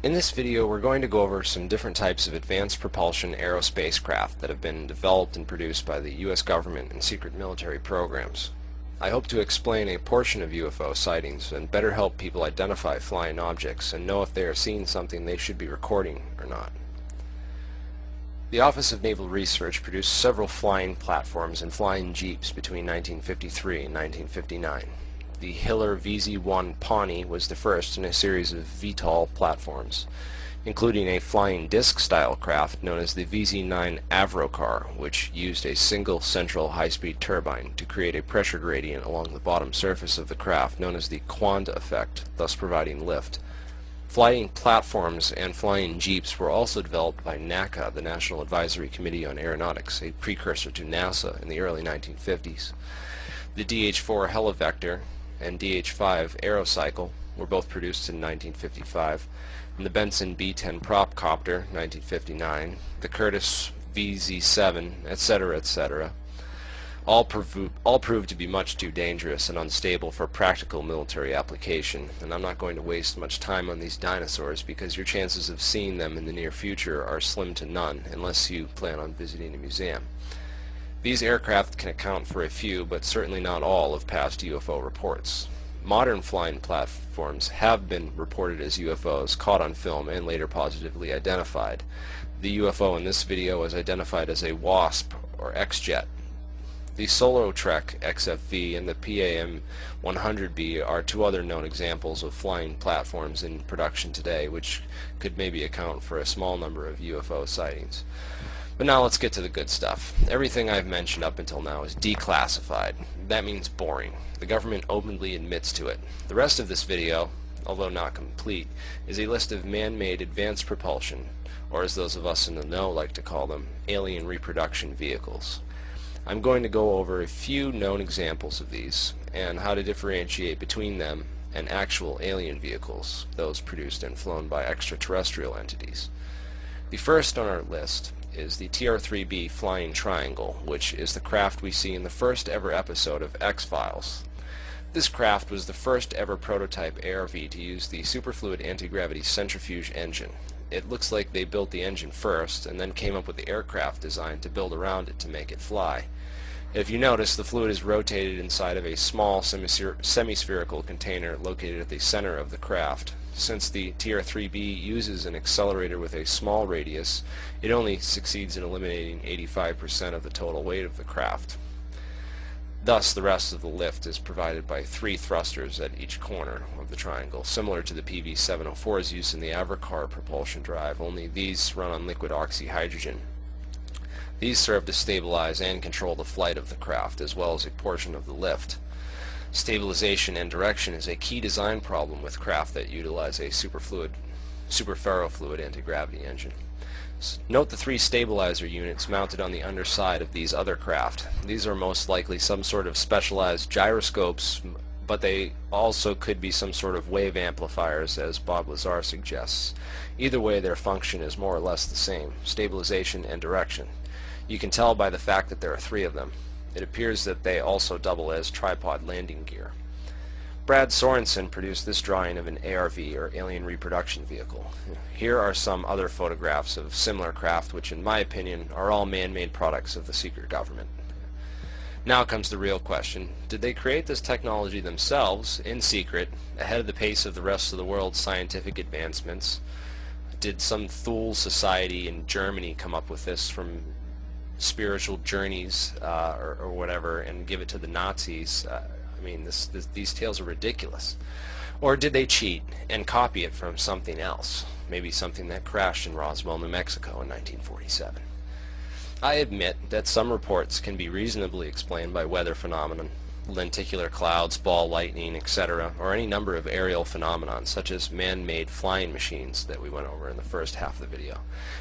In this video, we're going to go over some different types of advanced propulsion aerospace craft that have been developed and produced by the U.S. government and secret military programs. I hope to explain a portion of UFO sightings and better help people identify flying objects and know if they are seeing something they should be recording or not. The Office of Naval Research produced several flying platforms and flying jeeps between 1953 and 1959. The Hiller VZ-1 Pawnee was the first in a series of VTOL platforms, including a flying disc-style craft known as the VZ-9 Avrocar, which used a single central high-speed turbine to create a pressure gradient along the bottom surface of the craft known as the Quand effect, thus providing lift. Flying platforms and flying jeeps were also developed by NACA, the National Advisory Committee on Aeronautics, a precursor to NASA in the early 1950s. The DH-4 Helivector and DH-5 Aerocycle were both produced in 1955, and the Benson B-10 Prop Copter, 1959, the Curtiss VZ-7, etc., etc., all proved to be much too dangerous and unstable for practical military application, and I'm not going to waste much time on these dinosaurs because your chances of seeing them in the near future are slim to none unless you plan on visiting a museum. These aircraft can account for a few, but certainly not all, of past UFO reports. Modern flying platforms have been reported as UFOs, caught on film, and later positively identified. The UFO in this video is identified as a WASP, or X-Jet. The Solotrek XFV and the PAM-100B are two other known examples of flying platforms in production today, which could maybe account for a small number of UFO sightings. But now let's get to the good stuff. Everything I've mentioned up until now is declassified. That means boring. The government openly admits to it. The rest of this video, although not complete, is a list of man-made advanced propulsion, or as those of us in the know like to call them, alien reproduction vehicles. I'm going to go over a few known examples of these, and how to differentiate between them and actual alien vehicles, those produced and flown by extraterrestrial entities. The first on our list is the TR-3B Flying Triangle, which is the craft we see in the first ever episode of X-Files. This craft was the first ever prototype ARV to use the superfluid anti-gravity centrifuge engine. It looks like they built the engine first and then came up with the aircraft design to build around it to make it fly. If you notice, the fluid is rotated inside of a small semi-spherical container located at the center of the craft. Since the TR-3B uses an accelerator with a small radius, it only succeeds in eliminating 85% of the total weight of the craft. Thus, the rest of the lift is provided by 3 thrusters at each corner of the triangle, similar to the PV-704's use in the Avrocar propulsion drive, only these run on liquid oxyhydrogen. These serve to stabilize and control the flight of the craft, as well as a portion of the lift. Stabilization and direction is a key design problem with craft that utilize a superferrofluid anti-gravity engine. Note the 3 stabilizer units mounted on the underside of these other craft. These are most likely some sort of specialized gyroscopes, but they also could be some sort of wave amplifiers, as Bob Lazar suggests. Either way, their function is more or less the same: stabilization and direction. You can tell by the fact that there are 3 of them. It appears that they also double as tripod landing gear. Brad Sorensen produced this drawing of an ARV, or alien reproduction vehicle. Here are some other photographs of similar craft, which in my opinion are all man-made products of the secret government. Now comes the real question: did they create this technology themselves, in secret, ahead of the pace of the rest of the world's scientific advancements? Did some Thule society in Germany come up with this from spiritual journeys or whatever and give it to the Nazis? I mean, these tales are ridiculous. Or did they cheat and copy it from something else? Maybe something that crashed in Roswell, New Mexico in 1947. I admit that some reports can be reasonably explained by weather phenomenon, lenticular clouds, ball lightning, etc., or any number of aerial phenomenon such as man-made flying machines that we went over in the first half of the video.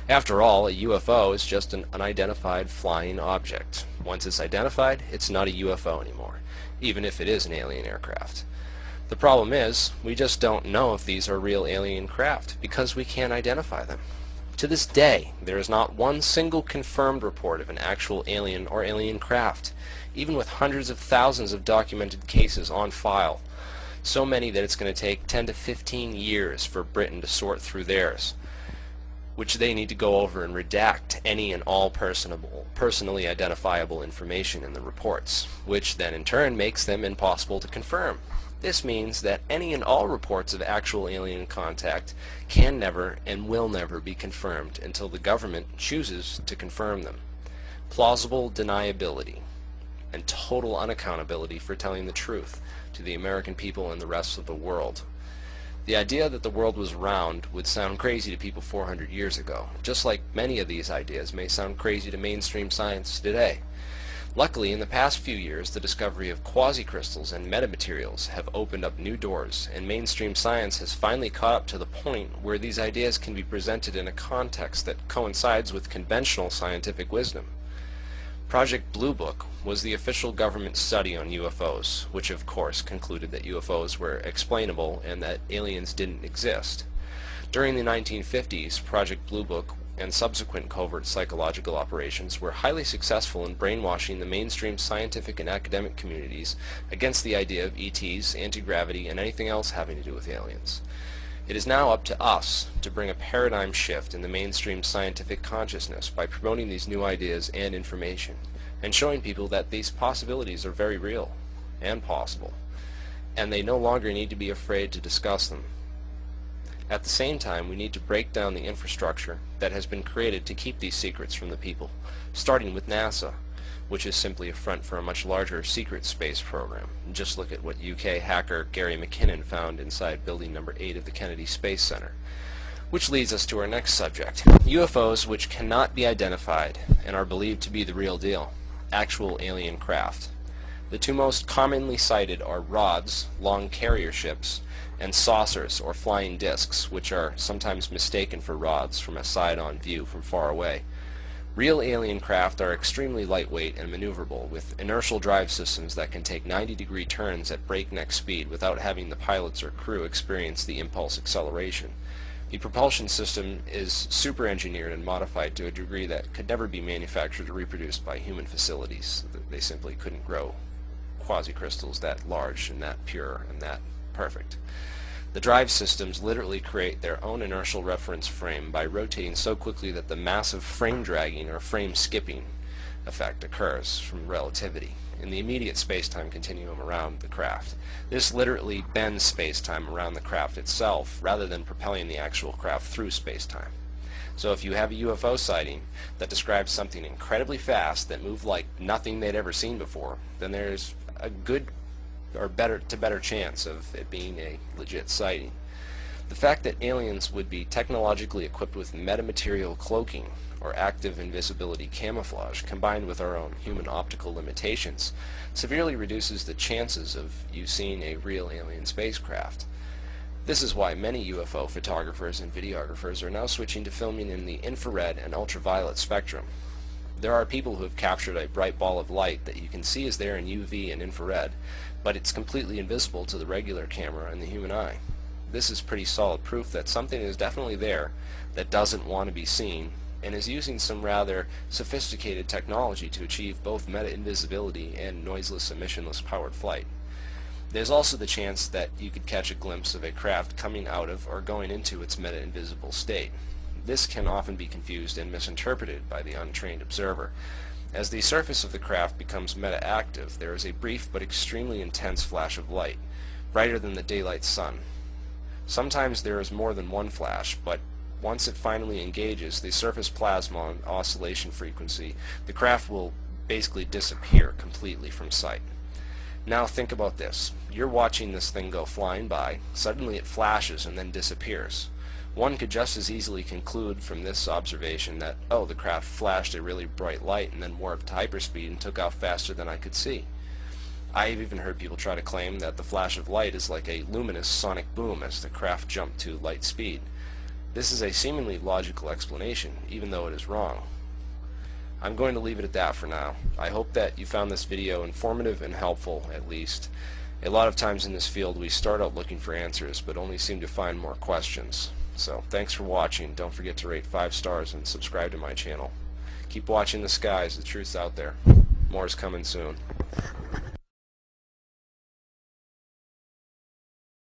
After all, a UFO is just an unidentified flying object. Once it's identified, it's not a UFO anymore, even if it is an alien aircraft. The problem is, we just don't know if these are real alien craft because we can't identify them. To this day, there is not one single confirmed report of an actual alien or alien craft, even with hundreds of thousands of documented cases on file. So many that it's going to take 10 to 15 years for Britain to sort through theirs, which they need to go over and redact any and all personally identifiable information in the reports, which then in turn makes them impossible to confirm. This means that any and all reports of actual alien contact can never and will never be confirmed until the government chooses to confirm them. Plausible deniability and total unaccountability for telling the truth to the American people and the rest of the world. The idea that the world was round would sound crazy to people 400 years ago, just like many of these ideas may sound crazy to mainstream science today. Luckily, in the past few years, the discovery of quasicrystals and metamaterials have opened up new doors, and mainstream science has finally caught up to the point where these ideas can be presented in a context that coincides with conventional scientific wisdom. Project Blue Book was the official government study on UFOs, which of course concluded that UFOs were explainable and that aliens didn't exist. During the 1950s, Project Blue Book and subsequent covert psychological operations were highly successful in brainwashing the mainstream scientific and academic communities against the idea of ETs, anti-gravity, and anything else having to do with aliens. It is now up to us to bring a paradigm shift in the mainstream scientific consciousness by promoting these new ideas and information, and showing people that these possibilities are very real and possible, and they no longer need to be afraid to discuss them. At the same time, we need to break down the infrastructure that has been created to keep these secrets from the people, starting with NASA, which is simply a front for a much larger secret space program. Just look at what UK hacker Gary McKinnon found inside building number 8 of the Kennedy Space Center. Which leads us to our next subject, UFOs which cannot be identified and are believed to be the real deal, actual alien craft. The two most commonly cited are rods, long carrier ships, and saucers or flying discs, which are sometimes mistaken for rods from a side-on view from far away. Real alien craft are extremely lightweight and maneuverable, with inertial drive systems that can take 90-degree turns at breakneck speed without having the pilots or crew experience the impulse acceleration. The propulsion system is super-engineered and modified to a degree that could never be manufactured or reproduced by human facilities. They simply couldn't grow quasicrystals that large and that pure and that perfect. The drive systems literally create their own inertial reference frame by rotating so quickly that the massive frame dragging or frame skipping effect occurs from relativity in the immediate space-time continuum around the craft. This literally bends space-time around the craft itself rather than propelling the actual craft through space-time. So if you have a UFO sighting that describes something incredibly fast that moved like nothing they'd ever seen before, then there's a good or better chance of it being a legit sighting. The fact that aliens would be technologically equipped with metamaterial cloaking or active invisibility camouflage combined with our own human optical limitations severely reduces the chances of you seeing a real alien spacecraft. This is why many UFO photographers and videographers are now switching to filming in the infrared and ultraviolet spectrum. There are people who have captured a bright ball of light that you can see is there in UV and infrared, but it's completely invisible to the regular camera and the human eye. This is pretty solid proof that something is definitely there that doesn't want to be seen and is using some rather sophisticated technology to achieve both meta-invisibility and noiseless, emissionless powered flight. There's also the chance that you could catch a glimpse of a craft coming out of or going into its meta-invisible state. This can often be confused and misinterpreted by the untrained observer. As the surface of the craft becomes meta-active, there is a brief but extremely intense flash of light, brighter than the daylight sun. Sometimes there is more than one flash, but once it finally engages the surface plasma on oscillation frequency, the craft will basically disappear completely from sight. Now think about this. You're watching this thing go flying by, suddenly it flashes and then disappears. One could just as easily conclude from this observation that, oh, the craft flashed a really bright light and then warped to hyperspeed and took off faster than I could see. I've even heard people try to claim that the flash of light is like a luminous sonic boom as the craft jumped to light speed. This is a seemingly logical explanation, even though it is wrong. I'm going to leave it at that for now. I hope that you found this video informative and helpful, at least. A lot of times in this field we start out looking for answers, but only seem to find more questions. So thanks for watching. Don't forget to rate 5 stars and subscribe to my channel. Keep watching the skies. The truth's out there. More is coming soon.